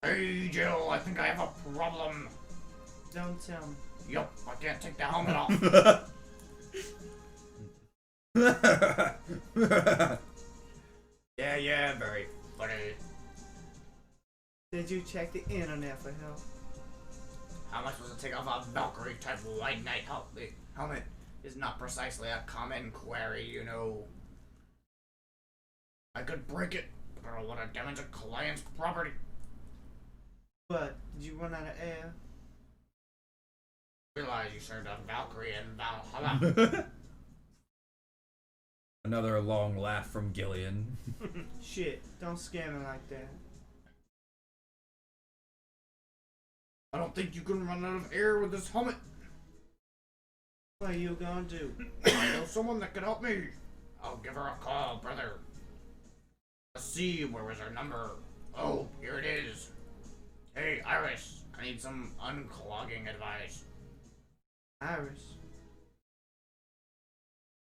Hey, Jill, I think I have a problem. Don't tell me. Yup, I can't take the helmet off. Yeah, very funny. Did you check the internet for help? How much was it to take off a Valkyrie type light night helmet? Helmet is not precisely a common query, you know. I could break it, but I don't want to damage a client's property. But did you run out of air? Realize you served a Valkyrie in Valhalla. Another long laugh from Gillian. Shit, don't scare me like that. I don't think you can run out of air with this helmet. What are you gonna do? I know someone that can help me. I'll give her a call, brother. Let's see, where was her number? Oh, here it is. Hey, Iris, I need some unclogging advice. Iris.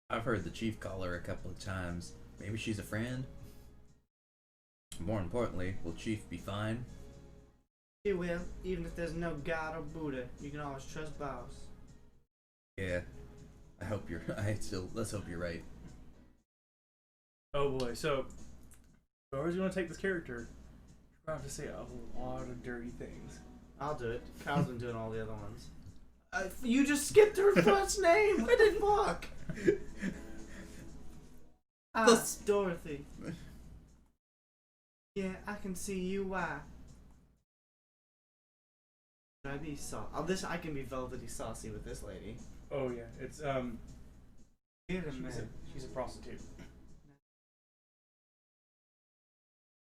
I've heard the chief call her a couple of times. Maybe she's a friend? More importantly, will Chief be fine? She will, even if there's no God or Buddha. You can always trust boss. Yeah. Let's hope you're right. Oh boy, so whoever's gonna take this character, you're going to have to say a lot of dirty things. I'll do it. Kyle's been doing all the other ones. You just skipped her first name. I didn't fuck. Dorothy. Yeah, I can see you. Why? Should I be saucy? I can be velvety saucy with this lady. Oh yeah, it's Wait a minute. she's a prostitute.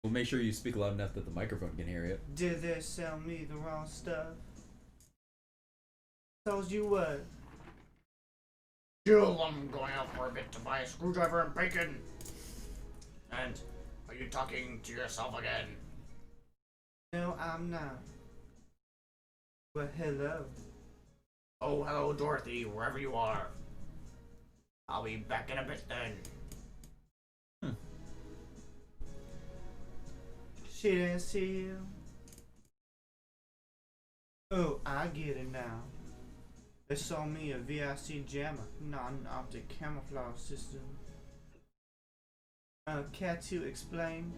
Well, make sure you speak loud enough that the microphone can hear it. Did they sell me the wrong stuff? Told you what? Jill, I'm going out for a bit to buy a screwdriver and bacon. And are you talking to yourself again? No, I'm not. Well, hello. Oh, hello, Dorothy, wherever you are. I'll be back in a bit then. She didn't see you. Oh, I get it now. They saw me a VIC jammer, not an optic camouflage system. Care to explain?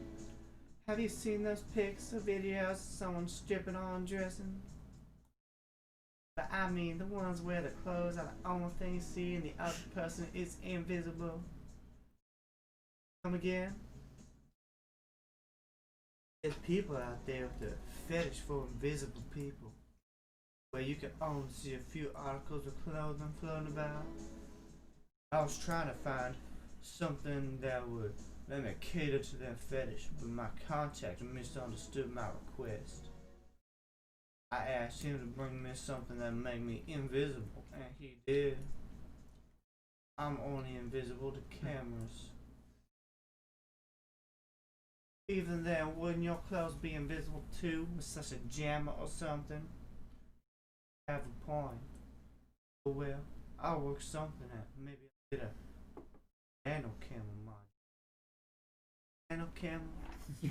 Have you seen those pics or videos of someone stripping or undressing? But I mean the ones where the clothes are the only thing you see and the other person is invisible. Come again? There's people out there with a fetish for invisible people, where you can only see a few articles of clothing floating about. I was trying to find something that would let me cater to their fetish, but my contact misunderstood my request. I asked him to bring me something that made me invisible, and he did. I'm only invisible to cameras. Even then, wouldn't your clothes be invisible too, with such a jammer or something? Have a point. Oh well, I'll work something out. Maybe I'll get a nano camera mod. Nano camera?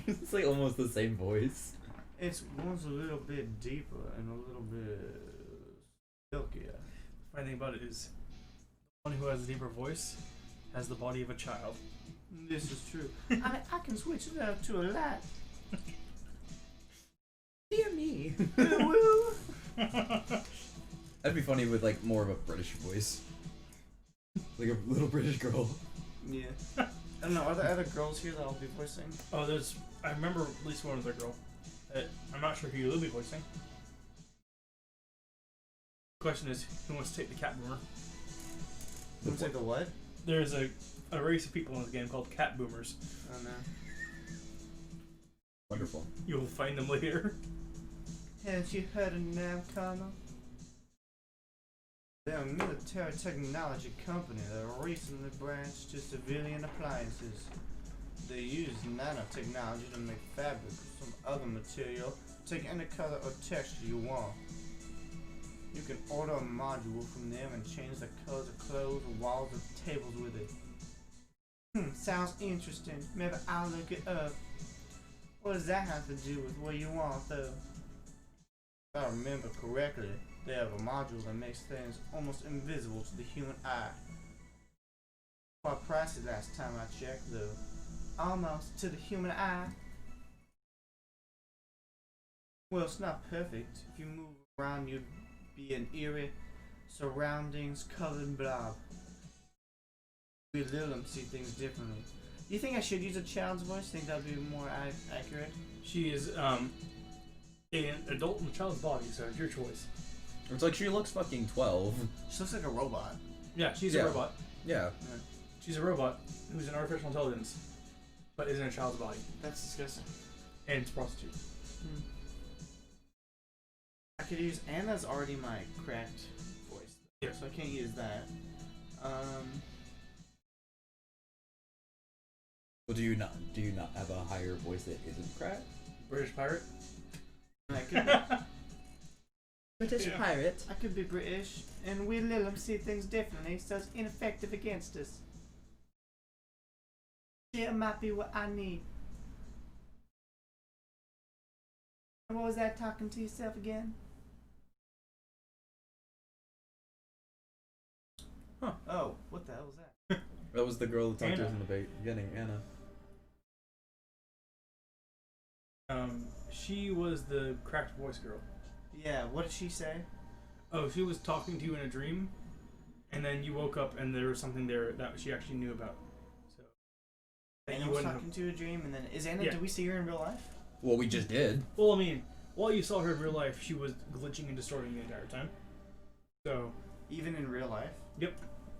It's like almost the same voice. One's a little bit deeper and a little bit silkier. The funny thing about it is, the one who has a deeper voice has the body of a child. This is true. I can switch it up to a lot. Dear me. Woo. That'd be funny with like more of a British voice. Like a little British girl. Yeah. I don't know, are there other girls here that I'll be voicing? Oh, I remember at least one other girl. I'm not sure who you will be voicing. The question is, who wants to take the cat boomer? You want to take the what? There's a race of people in this game called cat boomers. Oh no. Wonderful. You will find them later. Haven't you heard of them, Colonel? They're a military technology company that recently branched to civilian appliances. They use nanotechnology to make fabric or some other material, take any color or texture you want. You can order a module from them and change the colors of clothes, walls, or tables with it. Sounds interesting. Maybe I'll look it up. What does that have to do with what you want, though? If I remember correctly, they have a module that makes things almost invisible to the human eye. Quite pricey last time I checked, though. Almost to the human eye. Well, it's not perfect. If you move around, you'd be an eerie, surroundings-covered blob. We little see things differently. Do you think I should use a child's voice? Think that would be more accurate? She is an adult in a child's body, so it's your choice. It's like she looks fucking 12. She looks like a robot. Yeah, she's Yeah. a robot. Yeah. She's a robot who's an artificial intelligence, but is in a child's body. That's disgusting. And it's a prostitute. I could use Anna's already my cracked voice. Yeah. So I can't use that. Well, do you not have a higher voice that isn't cracked? British pirate? I could British Yeah. pirate. I could be British, and we Lilum see things differently, so it's ineffective against us. It might be what I need. And what was that talking to yourself again? Huh. Oh, what the hell was that? That was the girl that talked to us Anna. in the beginning, Anna. She was the cracked voice girl. Yeah, what did she say? Oh, she was talking to you in a dream, and then you woke up and there was something there that she actually knew about. So that Anna you was wouldn't talking to a dream, and then is Anna? Yeah. Did we see her in real life? Well, we just did. Well, I mean, while you saw her in real life, she was glitching and distorting the entire time. So Even in real life? yep.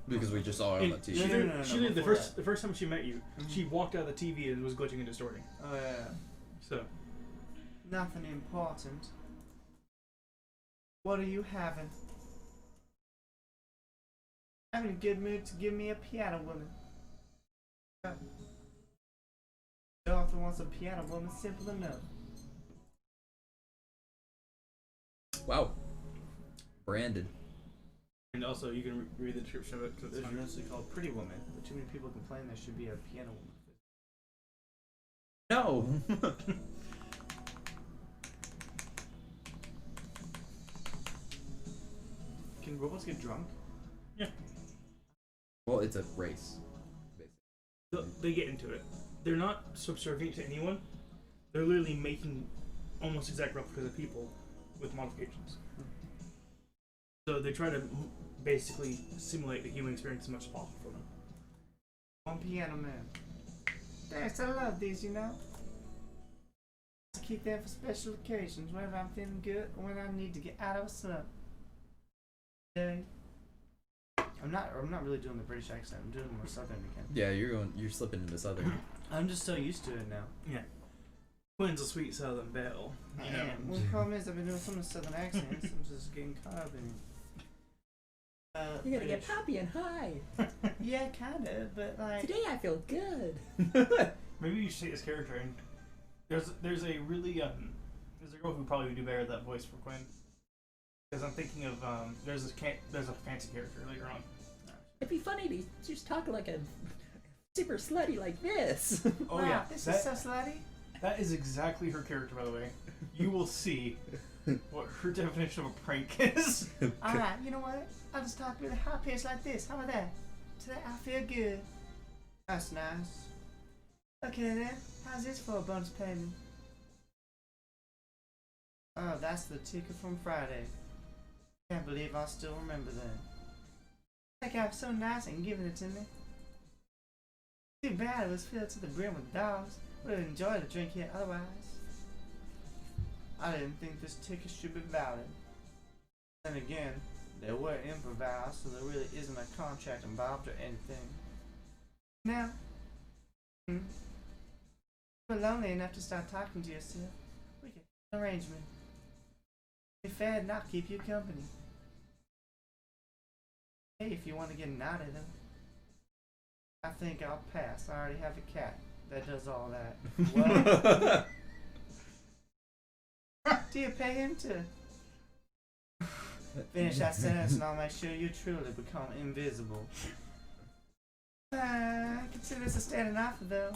Because we just saw her on the TV. No, She did the before first time she met you, Mhm. she walked out of the TV and was glitching and distorting. Oh yeah. So Nothing important. What are you having? I'm in a good mood to give me a piano woman. The author wants a piano woman, simple enough. Wow. Branded. and also you can read the description of it. 'Cause it's There's fun. an essay called Pretty Woman, but too many people complain there should be a piano woman. No. Can robots get drunk? Well, it's a race. They get into it. They're not subservient to anyone. They're literally making almost exact replicas of people with modifications. So they try to basically simulate the human experience as much as possible for them. One piano man. Thanks, I love these, you know. I keep them for special occasions, whenever I'm feeling good or when I need to get out of a slump. Yeah. I'm not really doing the British accent. I'm doing more Southern again. Yeah, you're slipping into Southern. I'm just so used to it now. Yeah. Quinn's a sweet Southern belle. You know. Man, well, the problem is I've been doing so many Southern accents. I'm just getting caught up in it. You're gonna get British. happy and high. Yeah, kind of, but like. Today I feel good. Maybe you should take this character and there's a really there's a girl who probably would do better at that voice for Quinn. Because I'm thinking of there's a fancy character later on. It'd be funny to just talk like a super slutty like this. Oh Wow, yeah, this that, is so slutty. that is exactly her character, by the way. You will see what her definition of a prank is. Alright, you know what? I'll just talk really high pitched like this. How about that? Today I feel good. That's nice. Okay then, how's this for a bonus payment? Oh, that's the ticket from Friday. Can't believe I still remember that. That guy was so nice and giving it to me. Too bad it was filled to the brim with dogs. Would have enjoyed a drink here otherwise. I didn't think this ticket should be valid. Then again, they were improvised, so there really isn't a contract involved or anything. Now, you're lonely enough to start talking to yourself. We can make an arrangement. Be fair and not keep you company. Hey, if you want to get naughty though. I think I'll pass. I already have a cat that does all that. What? Do you pay him to finish that sentence and I'll make sure you truly become invisible? I consider this a standing offer though.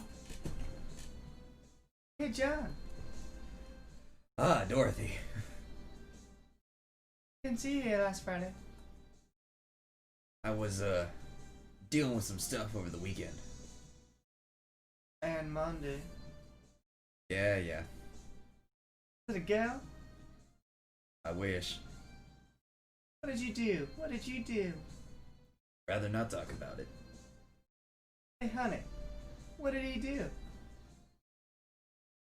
Hey, John. Ah, Dorothy. Didn't see you here last Friday. I was, dealing with some stuff over the weekend. And Monday. Yeah. Did it go? I wish. What did you do? What did you do? Rather not talk about it. Hey, honey. What did he do?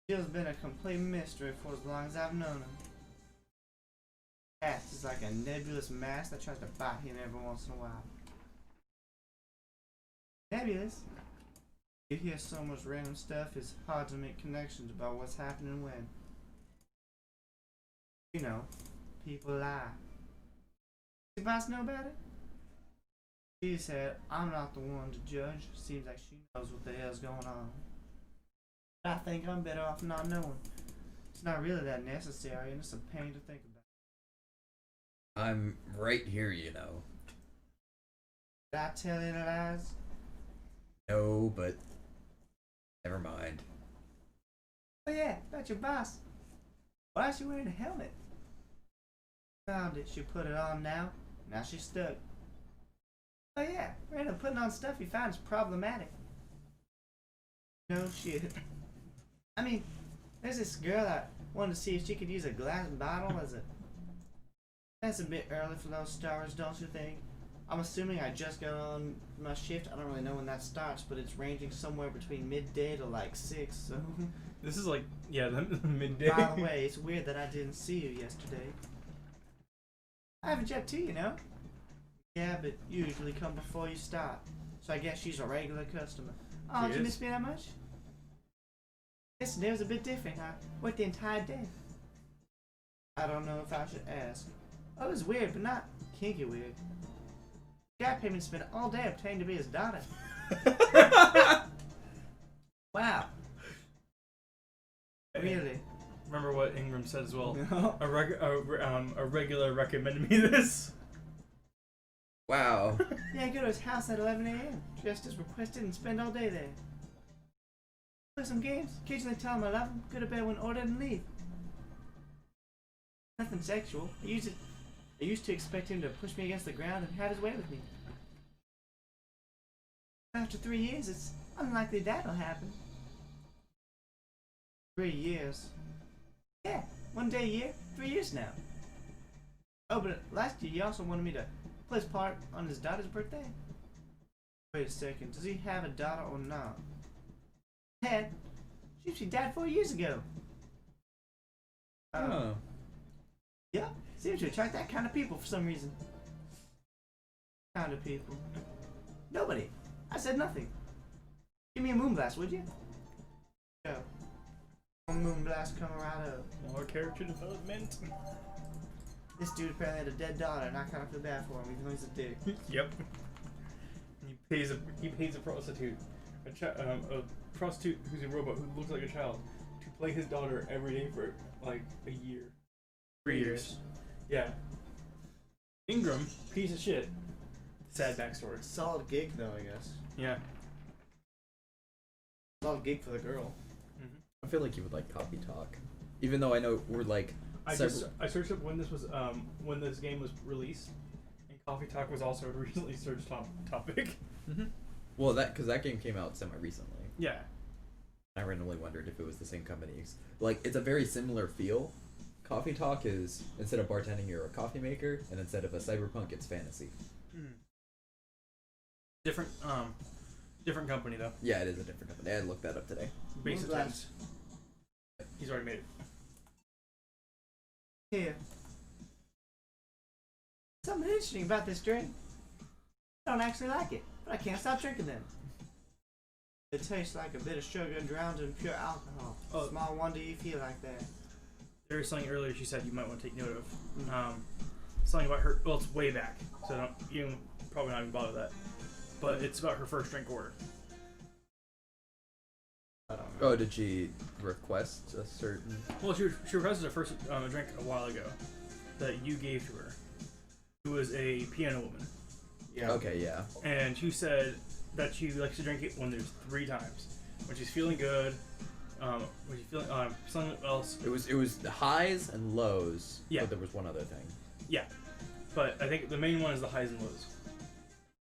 Jill's been a complete mystery for as long as I've known him. Past is like a nebulous mass that tries to bite him every once in a while. Nebulous? You hear so much random stuff, it's hard to make connections about what's happening when. You know, people lie. Does your boss know about it? She said, I'm not the one to judge. Seems like she knows what the hell's going on. But I think I'm better off not knowing. It's not really that necessary, and it's a pain to think about. I'm right here, you know. Did I tell any lies? No, but never mind. Oh yeah, about your boss. Why is she wearing a helmet? Found it. She put it on now. Now she's stuck. Oh yeah, random putting on stuff you find is problematic. No shit. I mean, there's this girl that wanted to see if she could use a glass bottle as a... That's a bit early for those stars, don't you think? I'm assuming I just got on my shift. I don't really know when that starts, but it's ranging somewhere between midday to like 6, so... This is like, yeah, the midday. By the way, it's weird that I didn't see you yesterday. I have a job too, you know? Yeah, but you usually come before you start. So I guess she's a regular customer. Oh, did you miss me that much? Yesterday was a bit different. I worked the entire day. I don't know if I should ask. Oh, it was weird, but not kinky weird. The guy paid me to spend all day obtaining to be his daughter. Wow. Really? Remember what Ingram said as well. No. A regular recommended me this. Wow. Yeah, go to his house at 11 a.m. Just as requested and spend all day there. Play some games, occasionally tell him I love him, go to bed when ordered and leave. Nothing sexual. I used to expect him to push me against the ground and have his way with me. After 3 years, it's unlikely that'll happen. 3 years? Yeah, 1 day a year, 3 years now. Oh, but last year he also wanted me to play his part on his daughter's birthday. Wait a second, does he have a daughter or not? Dad, she died 4 years ago. Oh. Yeah, seems to attract that kind of people for some reason. Kind of people. Nobody. I said nothing. Give me a moonblast, would you? Go. Moonblast coming right up. More character development. This dude apparently had a dead daughter, and I kind of feel bad for him, even though he's a dick. Yep. He pays a prostitute, a prostitute who's a robot who looks like a child, to play his daughter every day for like a year. 3 years. Yeah. Ingram, piece of shit. Sad backstory. Solid gig, though, I guess. Yeah. Solid gig for the girl. Mm-hmm. I feel like you would like Coffee Talk. Even though I know we're like... I searched up when this game was released, and Coffee Talk was also a recently searched topic. Mm-hmm. Well, because that game came out semi-recently. Yeah. I randomly wondered if it was the same company. Like, it's a very similar feel. Coffee Talk is, instead of bartending, you're a coffee maker, and instead of a cyberpunk, it's fantasy. Different company though. Yeah, it is a different company. I had to look that up today. Basic terms. He's already made it. Here. Something interesting about this drink. I don't actually like it, but I can't stop drinking them. It tastes like a bit of sugar drowned in pure alcohol. Oh. Small wonder you feel like that. There was something earlier she said you might want to take note of. Something about her. Well, it's way back, so you probably not even bother with that. But it's about her first drink order. I don't know. Oh, did she request a certain... Well, she requested her first drink a while ago that you gave to her, who was a piano woman. Yeah. Okay, yeah. And she said that she likes to drink it when there's 3 times. When she's feeling good, Were you feeling? Something else? It was the highs and lows. Yeah. But there was one other thing. Yeah, but I think the main one is the highs and lows.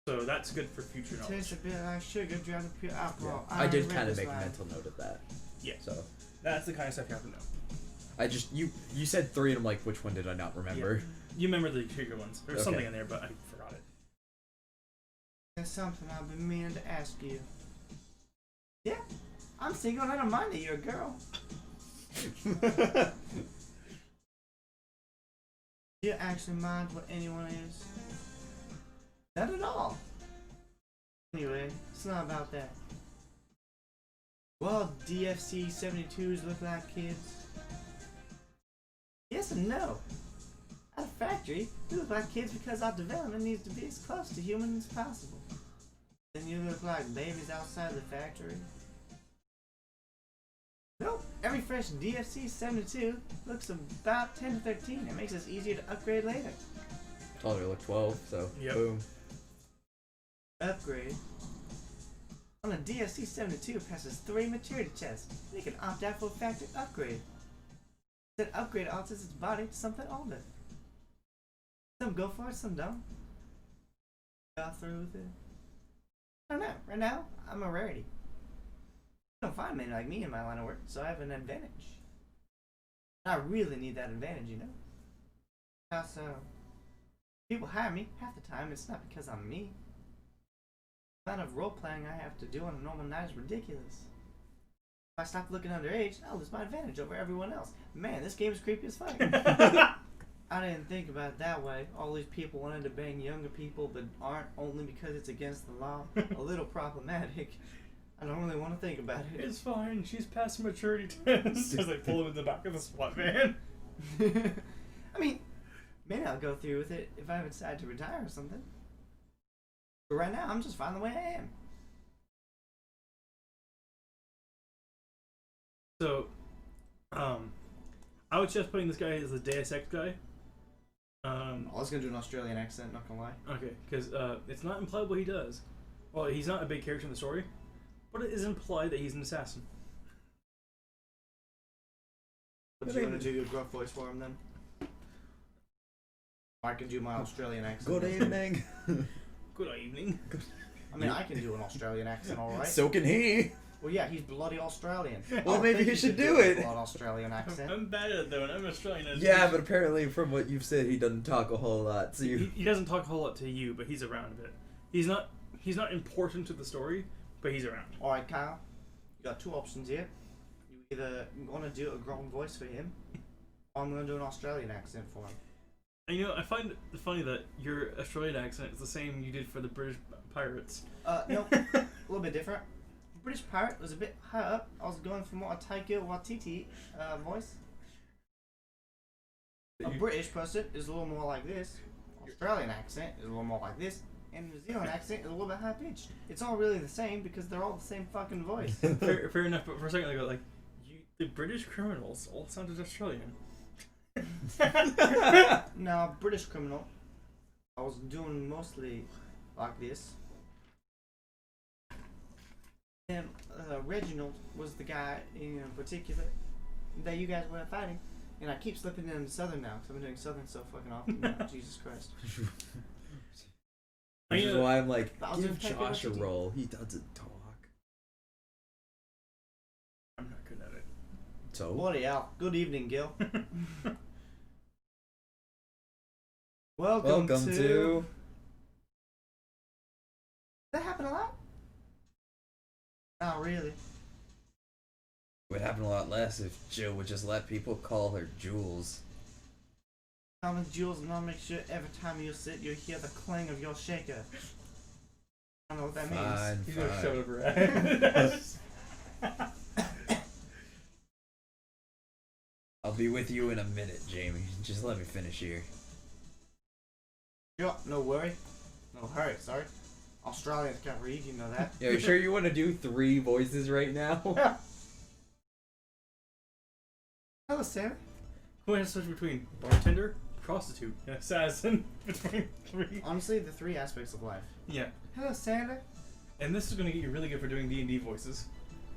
So that's good for future knowledge. Tastes a bit like sugar drowned in pure alcohol. I did read kind of this make a line. mental note of that. Yeah. So That's the kind of stuff you have to know. I just you said 3 and I'm like, which one did I not remember? You remember the trigger ones. There's Okay. something in there, but I forgot it. There's something I've been meaning to ask you. Yeah, I'm single and I don't mind that you're a girl. Do you actually mind what anyone is? Not at all. Anyway, it's not about that. Well, DFC 72s look like kids. Yes and no. At a factory, we look like kids because our development needs to be as close to human as possible. Then you look like babies outside the factory. Nope, every fresh DFC 72 looks about 10 to 13. It makes us easier to upgrade later. Told her to look 12, so Yep. boom. Upgrade. On a DFC 72 passes 3 maturity tests. You can opt out for a factory upgrade. That upgrade alters its body to something older. Some go for it, some don't. Go through with it. I don't know. Right now, I'm a rarity. I don't find men like me in my line of work, so I have an advantage. I really need that advantage, you know? How so? People hire me, half the time it's not because I'm me. The amount of role playing I have to do on a normal night is ridiculous. If I stop looking underage, I'll lose my advantage over everyone else. Man, this game is creepy as fuck. I didn't think about it that way. All these people wanted to bang younger people but aren't, only because it's against the law. A little problematic. I don't really want to think about it. It's fine. She's passed the maturity test. As they pull him in the back of the SWAT van. I mean, maybe I'll go through with it if I decide to retire or something. But right now, I'm just fine the way I am. So, I was just putting this guy as the Deus Ex guy. I was gonna do an Australian accent, not gonna lie. Okay, because it's not implied what he does. Well, he's not a big character in the story, but it is implied that he's an assassin. Would you want to do a gruff voice for him then? I can do my Australian accent. Good evening. Good evening. I mean, I can do an Australian accent, alright? So can he. Well, yeah, he's bloody Australian. Well, I maybe think he should could do a it. blood Australian accent. I'm bad at it though, and I'm Australian. Yeah, but apparently from what you've said, he doesn't talk a whole lot. So you. He doesn't talk a whole lot to you, but he's around a bit. He's not important to the story, but he's around. Alright, Kyle. You got 2 options here. You either want to do a grown voice for him, or I'm going to do an Australian accent for him. And you know, I find it funny that your Australian accent is the same you did for the British pirates. No, a little bit different. British pirate was a bit high up. I was going for more a Taika Waititi voice. A British person is a little more like this. Australian accent is a little more like this. And New Zealand accent is a little bit high pitched. It's all really the same because they're all the same fucking voice. fair enough, but for a second I go like, the British criminals all sounded Australian. Now, British criminal, I was doing mostly like this. And Reginald was the guy in particular that you guys were fighting. And I keep slipping into Southern now because I've been doing Southern so fucking often now. Jesus Christ. Which is why I'm like, I was give doing Josh a Taika Waititi. role. He doesn't talk. I'm not good at it. So. Bloody hell. Good evening, Gil. Welcome to... Does that happen a lot? Not really. It would happen a lot less if Jill would just let people call her Jules. Thomas Jules, and I'll make sure every time you sit, you hear the clang of your shaker. I don't know what that Fine, He's gonna shove fine. it over I'll be with you in a minute, Jamie. Just let me finish here. Sure, no worry. No hurry, sorry. Australians can't read, you know that. Yeah, you sure you want to do 3 voices right now? Hello, Sarah. Who has to switch between bartender, prostitute, and assassin between 3? Honestly, the 3 aspects of life. Yeah. Hello, Santa. And this is gonna get you really good for doing D&D voices.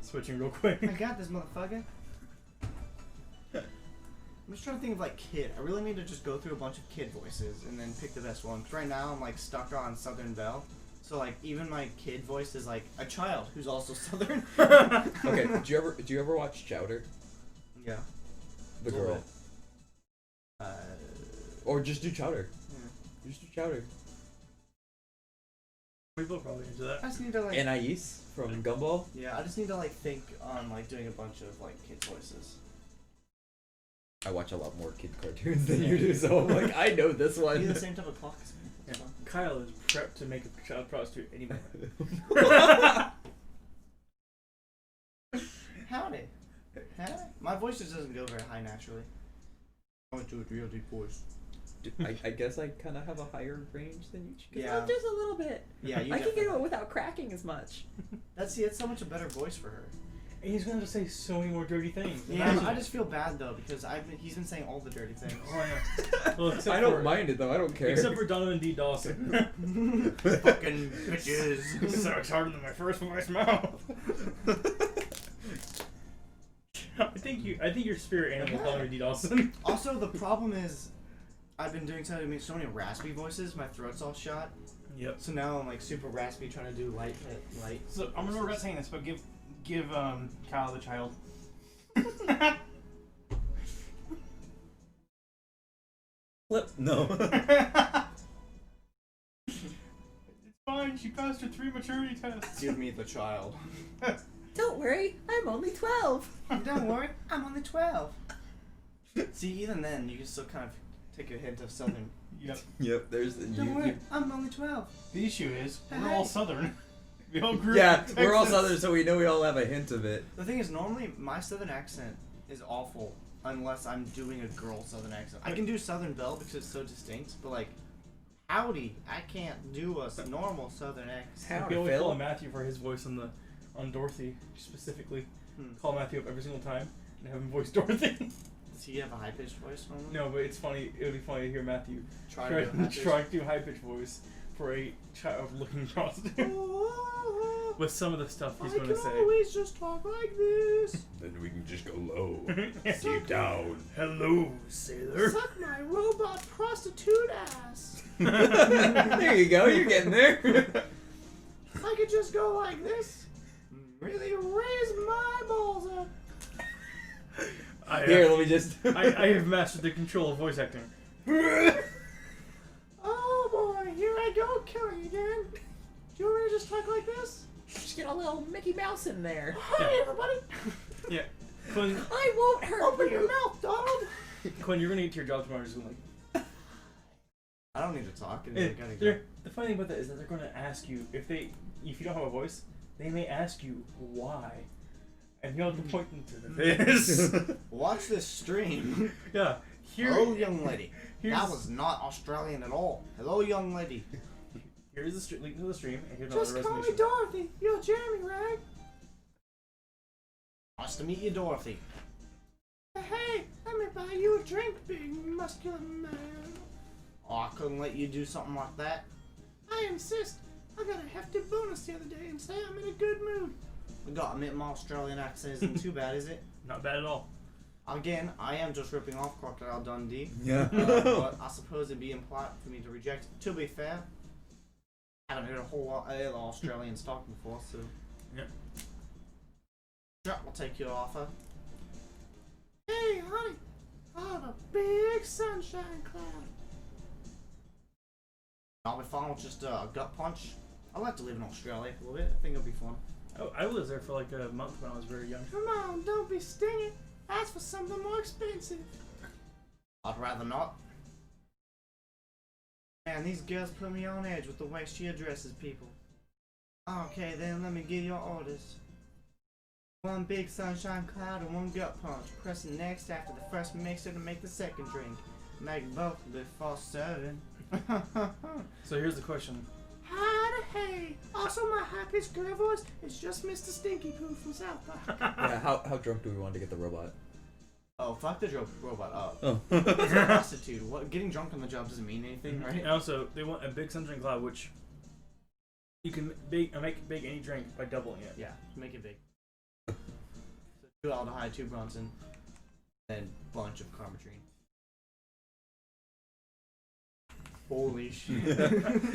Switching real quick. I got this, motherfucker. I'm just trying to think of like kid. I really need to just go through a bunch of kid voices and then pick the best one. 'Cause right now I'm like stuck on Southern Belle. So like even my kid voice is like a child who's also Southern. Okay, do you ever watch Chowder? Yeah. The A little girl. bit. Or just do Chowder. Yeah. Just do Chowder. People are probably into that. I just need to like. Anais from Gumball. Yeah, I just need to like think on like doing a bunch of like kid voices. I watch a lot more kid cartoons than you do, so I'm like, I know this Be one. the same type of clock as me. Yeah. That's fine. Kyle is prepped to make a child prostitute any moment. Howdy. Howdy. My voice just doesn't go very high naturally. I want to do a real deep voice. I guess I kind of have a higher range than you. Yeah. Just a little bit. Yeah, you I can get definitely- it without cracking as much. That's so much a better voice for her. And he's gonna just say so many more dirty things. Yeah, Imagine I it. just feel bad though because he's been saying all the dirty things. Oh yeah. Well, except I don't for, mind it though. I don't care. Except for Donovan D. Dawson. Fucking bitches. Sucks harder than my first voice mouth. I think you're spirit animal, Donovan D. Dawson. Also, the problem is, I've been doing so many raspy voices. My throat's all shot. Yep. So now I'm like super raspy, trying to do light. So I'm gonna regret saying this, but give Kyle the child. Flip. No. It's fine. She passed her 3 maturity tests. Give me the child. Don't worry, I'm only 12. Don't worry, I'm only 12. See, even then, you can still kind of take a hint of Southern. Yep. Yep. There's. Don't worry, I'm only 12. The issue is we're Hey. all Southern. We all grew Yeah, up in we're all Texas. Southern, so we know we all have a hint of it. The thing is, normally my Southern accent is awful unless I'm doing a girl Southern accent. I can do Southern Belle because it's so distinct, but like, howdy, I can't do a normal Southern accent. Howdy, We always Phil. call Matthew for his voice on Dorothy specifically. Call Matthew up every single time and have him voice Dorothy. Does he have a high pitched voice normally? No, but it's funny. It would be funny to hear Matthew Try to do a high-pitched. try to do high pitched voice for a child-looking prostitute. With some of the stuff he's going to say. always just talk like this. Then we can just go low. Deep down. Hello, sailor. Suck my robot prostitute ass. There you go. You're getting there. I could just go like this. Really raise my balls up. Here, let me just. I have mastered the control of voice acting. Oh boy, here I go killing again. Do you want me to just talk like this? Just get a little Mickey Mouse in there. Hey everybody. Yeah. Quinn, I won't hurt Open your you. mouth, Donald. Quinn, you're going to get to your job tomorrow just going like... I don't need to talk. The funny thing about that is that they're going to ask you, if you don't have a voice, they may ask you why. And you have to point them to this. Watch this stream. Yeah. Hello, young lady. here's- That was not Australian at all. Hello, young lady. Here's the link to the stream, and here's Just another call me resolution. Dorothy. You're Jeremy, right? Nice to meet you, Dorothy. Hey, let me buy you a drink, big muscular man. Oh, I couldn't let you do something like that. I insist. I got a hefty bonus the other day and say I'm in a good mood. I gotta admit, my Australian accent isn't too bad, is it? Not bad at all. Again, I am just ripping off Crocodile Dundee. Yeah. But I suppose it'd be implied for me to reject it. To be fair, I haven't heard a whole lot of Australians talk before, so. Yep. Sure, I'll take your offer. Hey, honey, I have a big sunshine cloud. I'll be fine with just a gut punch. I'd like to live in Australia for a little bit. I think it'll be fun. Oh, I lived there for like a month when I was very young. Come on, don't be stinging. Ask for something more expensive. I'd rather not. Man, these girls put me on edge with the way she addresses people. Okay, then let me give your orders. One big sunshine cloud and one gut punch. Press next after the first mixer to make the second drink. Make both before serving. So here's the question. Howdy hey! Also, my high-pitched girl voice is just Mr. Stinky Poo from South Park. Yeah. How drunk do we want to get the robot? Oh, fuck the robot up. Oh. It's a prostitute. What? Getting drunk on the job doesn't mean anything, right? And also, they want a big sunshine cloud, which you can make big any drink by doubling it. Yeah, make it big. 2 aldehyde, 2 Bronson, and bunch of carbotrine. Holy shit.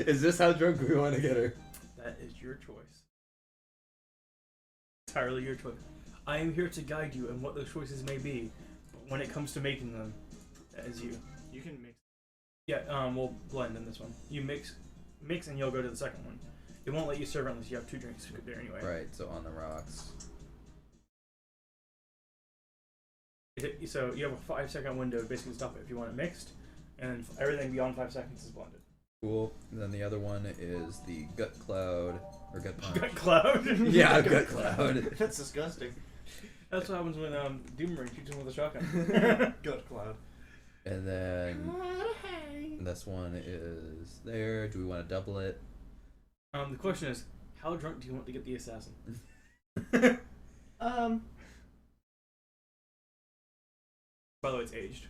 Is this how drunk we want to get her? That is your choice. Entirely your choice. I am here to guide you in what those choices may be, but when it comes to making them, that is you. You can mix. Yeah, we'll blend in this one. You mix, and you'll go to the second one. It won't let you serve unless you have 2 drinks there anyway. Right, so on the rocks. So you have a 5-second window to basically stop it if you want it mixed, and everything beyond 5 seconds is blended. Cool. And then the other one is the gut cloud, or gut punch. Gut cloud. Yeah, gut cloud. That's disgusting. That's what happens when Doomerang shoots him with a shotgun. Gut cloud. And then this one is there. Do we want to double it? The question is, how drunk do you want to get the assassin? By the way, it's aged.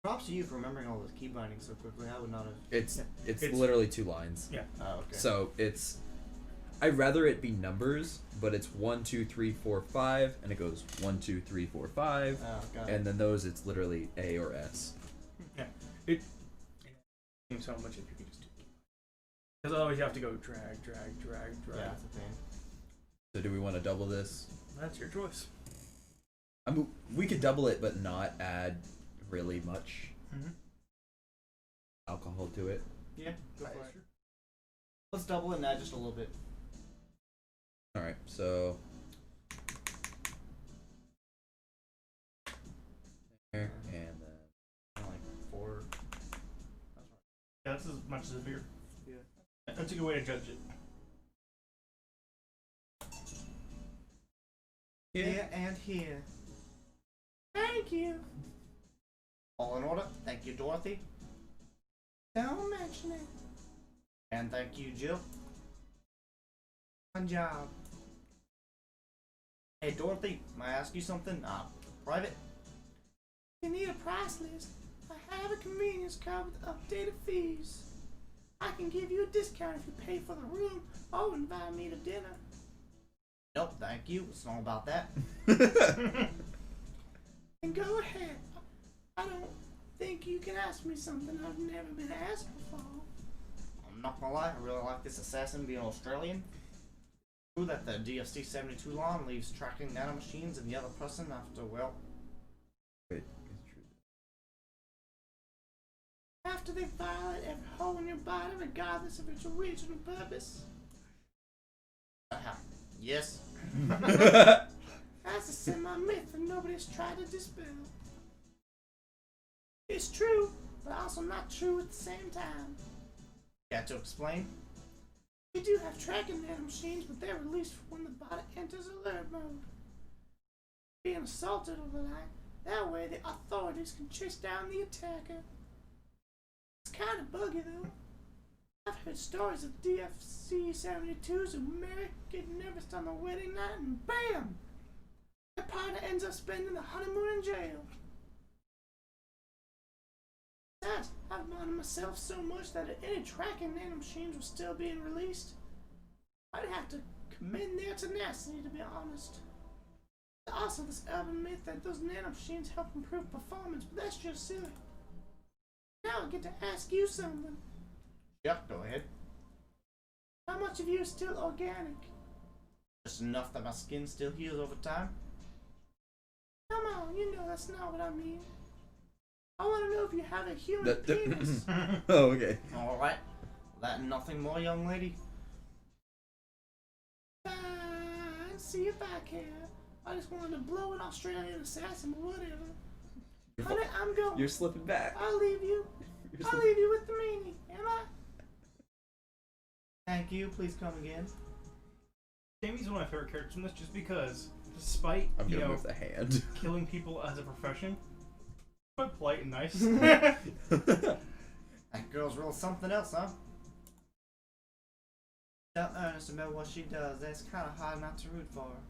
Props to you for remembering all those key bindings so quickly. I would not have. It's It's- literally 2 lines. Yeah. Oh, okay. So it's, I'd rather it be numbers, but it's 1, 2, 3, 4, 5, and it goes 1, 2, 3, 4, 5, Oh, got it. and then those it's literally A or S. Yeah. It seems so much if you could just do it. Because otherwise you have to go drag. Yeah, it's a pain. So do we want to double this? That's your choice. I mean, we could double it, but not add really much alcohol to it. Yeah, go for it. Let's double it and add just a little bit. All right, so there, and then Like 4. Yeah, that's as much as a beer. Yeah. That's a good way to judge it. Here and here. Thank you. All in order. Thank you, Dorothy. Don't mention it. And thank you, Jill. Good job. Hey, Dorothy, may I ask you something? Private? You need a price list. I have a convenience card with updated fees. I can give you a discount if you pay for the room or invite me to dinner. Nope, thank you. It's all about that. And go ahead. I don't think you can ask me something I've never been asked before. I'm not gonna lie, I really like this assassin being Australian. True that the DFC-72 law leaves tracking nanomachines in the other person after, well, wait, it's true. after they violate every hole in your body regardless of its original purpose. Yes. That's a semi-myth that nobody's tried to dispel. It's true, but also not true at the same time. Got to explain? We do have tracking nanomachines, but they're released when the body enters alert mode. Being assaulted or the like, that way the authorities can chase down the attacker. It's kind of buggy though. I've heard stories of DFC-72s who marry, get nervous on the wedding night, and BAM! Their partner ends up spending the honeymoon in jail. Besides, I've minded myself so much that if any tracking nanomachines were still being released, I'd have to commend their tenacity, to be honest. There's also this urban myth that those nanomachines help improve performance, but that's just silly. Now I get to ask you something. Yeah, go ahead. How much of you is still organic? Just enough that my skin still heals over time. Come on, you know that's not what I mean. I want to know if you have a human penis. Oh, okay. Alright. That and nothing more, young lady. Fine, see if I care. I just wanted to blow an Australian assassin or whatever. Honey, I'm going. You're slipping back. I'll leave you. I'll leave you with the meanie, am I? Thank you. Please come again. Jamie's one of my favorite characters in this just because, despite, I'm gonna move the hand. killing people as a profession, quite polite and nice. That girl's real something else, huh? So earnest about what she does, that's kind of hard not to root for her.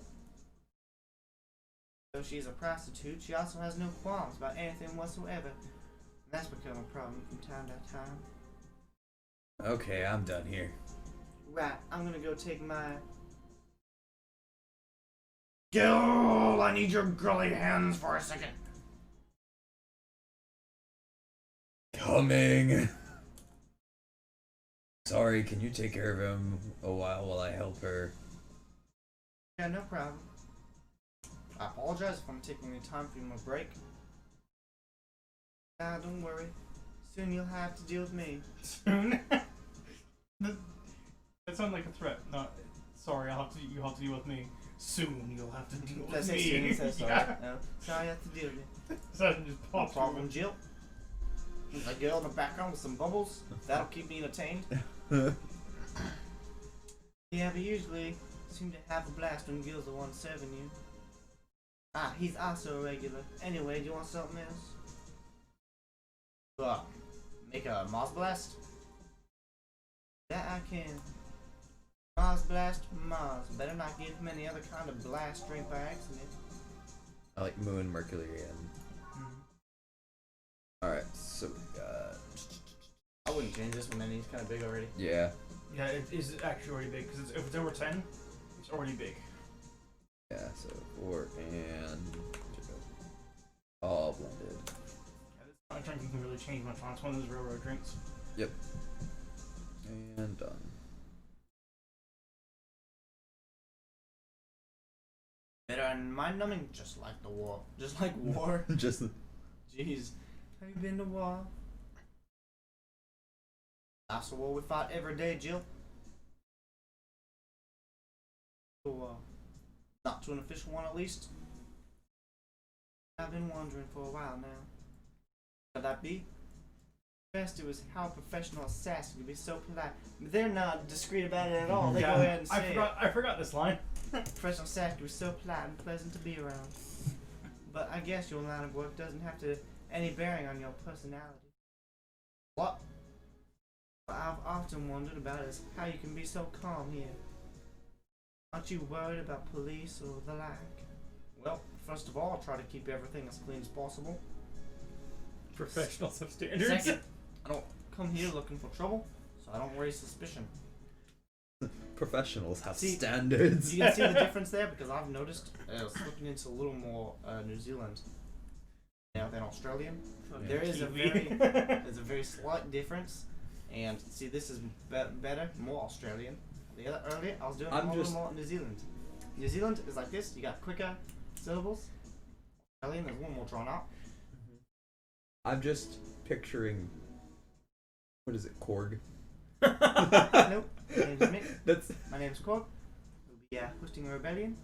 Though she's a prostitute, she also has no qualms about anything whatsoever. And that's become a problem from time to time. Okay, I'm done here. Right, I'm gonna go take my... Gil, I need your girly hands for a second. Coming. Sorry, can you take care of him a while I help her? Yeah, no problem. I apologize if I'm taking any time for my break. Nah, don't worry. Soon you'll have to deal with me. Soon. That sounds like a threat. Not sorry. You have to deal with me. Soon you'll have to deal with Let's say me. soon, he says sorry. Yeah. No, sorry, I have to deal with you. Session just No pops problem, Jill. A girl in the background with some bubbles. That'll keep me entertained. Yeah, but usually seem to have a blast when Gil's the one serving you. Ah, he's also a regular. Anyway, do you want something else? Make a Mars blast? That I can. Mars blast, Mars. Better not give him any other kind of blast drink by accident. I like Moon, Mercury, and... Alright, so we got... I wouldn't change this one, he's kind of big already. Yeah. Yeah, it is actually already big because if it's over 10, it's already big. Yeah, so 4 and... all blended. Yeah, this not drink can really change much on. It's one of those railroad drinks. Yep. And done. Better and mind numbing, just like the war. Just like war. Just... Jeez. Have you been to war? That's the war we fight every day, Jill. So, not to an official one at least. I've been wondering for a while now. Could that be? Best it was how a professional assassin could be so polite. But they're not discreet about it at all. They go ahead and say I forgot this line. Professional assassin could be so polite and pleasant to be around. But I guess your line of work doesn't have to any bearing on your personality. What? What I've often wondered about is how you can be so calm here. Aren't you worried about police or the like? Well, first of all, I'll try to keep everything as clean as possible. Professional substandards. Second, I don't come here looking for trouble, so I don't raise suspicion. Professionals have See, standards. You can see the difference there because I've noticed I was looking into a little more New Zealand now than Australian. There is Kiwi. there's a very slight difference, and see this is better, more Australian. The other earlier I was doing a little more New Zealand. New Zealand is like this. You got quicker syllables. Australian is a little more drawn out. I'm just picturing... What is it, Korg? Nope. My name's Mick. That's... My name's Cork. We'll be hosting a rebellion.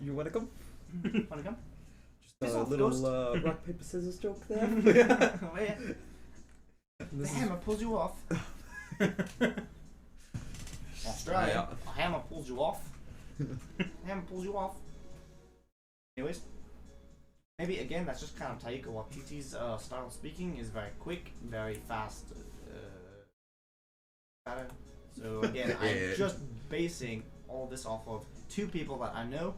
You wanna come? Wanna come? Just Piss a off, little ghost. rock, paper, scissors joke there. Oh, yeah. The This is- hammer pulls you off. Australia. A hammer pulls you off. Hammer pulls you off. Anyways, maybe again that's just kind of Taika Waititi's style of speaking is very quick, very fast. Pattern. So again, I'm just basing all this off of two people that I know.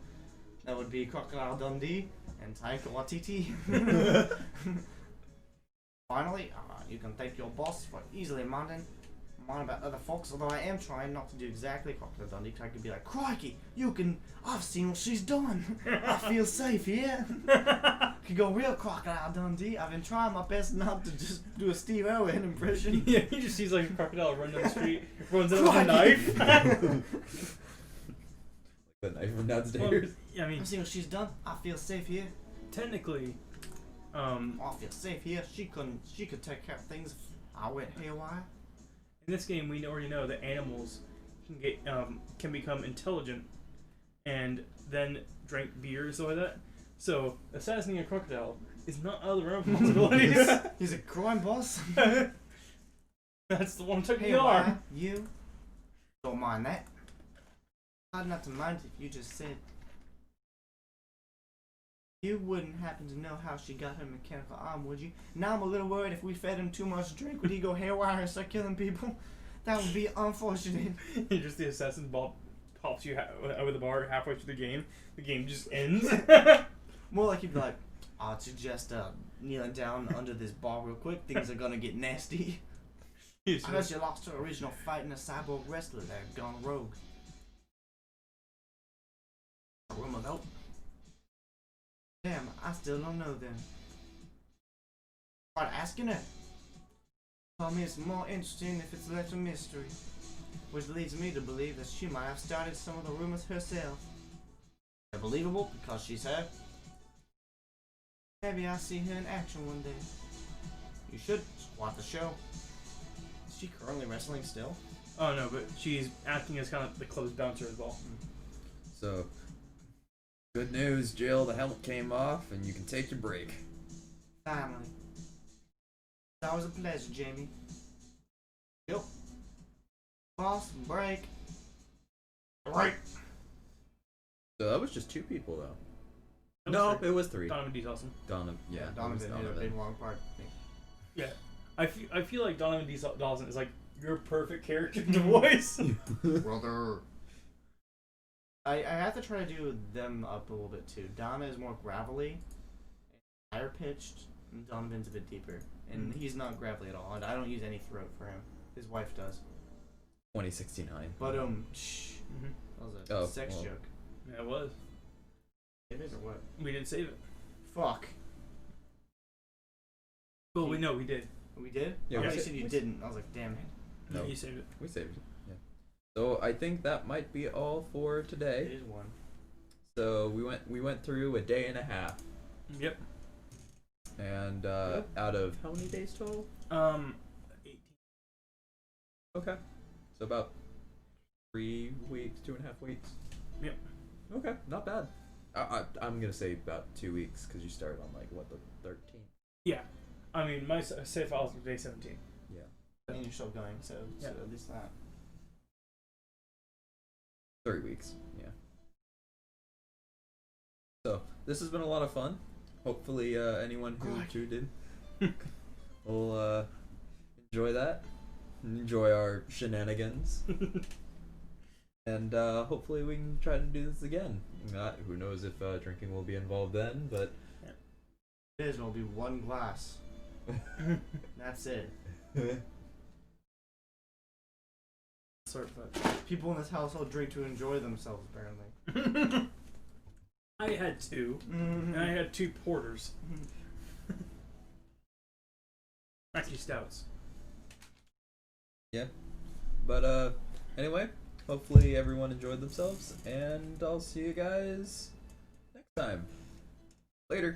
That would be Crocodile Dundee and Taika Waititi. Finally, you can thank your boss for easily minding about other folks, although I am trying not to do exactly Crocodile Dundee, because I could be like, crikey, I've seen what she's done. I feel safe here. Could go real Crocodile Dundee. I've been trying my best not to just do a Steve Irwin impression. Yeah, he just sees like a crocodile run down the street, runs out with a knife. The knife from downstairs. Well, yeah, I mean, I've seen what she's done. I feel safe here. technically, I feel safe here. She could take care of things if I went haywire. in this game we already know that animals can become intelligent and then drink beer or something like that. So assassinating a crocodile is not out of the realm of possibilities. He's a crime boss. That's the one who took the Haywire, arm. you don't mind that. Hard not to mind if you just said you wouldn't happen to know how she got her mechanical arm, would you? Now I'm a little worried if we fed him too much drink, would he go haywire and start killing people? That would be unfortunate. You just the assassin pops you out of the bar halfway through the game. The game just ends. More like he'd be like, I'll suggest kneeling down under this bar real quick. Things are gonna get nasty. I heard she lost her original fight in a cyborg wrestler that had gone rogue. A rumor though. Damn, I still don't know then. Start asking her. Tell me it's more interesting if it's left a mystery. Which leads me to believe that she might have started some of the rumors herself. They're believable because she's her. Maybe I'll see her in action one day. You should squat the show. Is she currently wrestling still? Oh no, but she's acting as kind of the closed bouncer as well. So, good news, Jill. The helmet came off, and you can take your break. Finally. It's always a pleasure, Jamie. Yep. Boss, break. Right. So that was just 2 people, though. That No, was it was 3. Donovan D's awesome. Donovan, yeah. it was Donovan hit a big long part. Yeah, I feel like Donovan D. Dawson is like your perfect character to voice. Brother. I have to try to do them up a little bit too. Donna is more gravelly, higher pitched, and Donovan's a bit deeper. And he's not gravelly at all. And I don't use any throat for him. His wife does. 2069. But shh. That was a sex joke. Yeah, it was. It is or what? We didn't save it. Fuck. Well, we know we did. We did? Yeah, I we thought you sa- said you we- didn't. I was like, damn it. No. You saved it. We saved it. Yeah. So I think that might be all for It today. is one. So we went through a day and a half, Yep. and out of how many days total? 18. Okay. So about 3 weeks, 2.5 weeks. Yep. Okay, not bad. I'm gonna say about 2 weeks because you started on like what, the 13th. Yeah. I mean, my save files are day 17. Yeah. And you're still going, so Yeah. at least that. 3 weeks. Yeah. So this has been a lot of fun. Hopefully, anyone who God. tuned in will enjoy that, enjoy our shenanigans, and hopefully we can try to do this again. Who knows if drinking will be involved then, but It is. It'll be one glass. That's it. Sort of. People in this household drink to enjoy themselves, apparently. I had 2, and I had 2 porters. Actually, stouts. yeah. But anyway, hopefully everyone enjoyed themselves, and I'll see you guys next time. Later.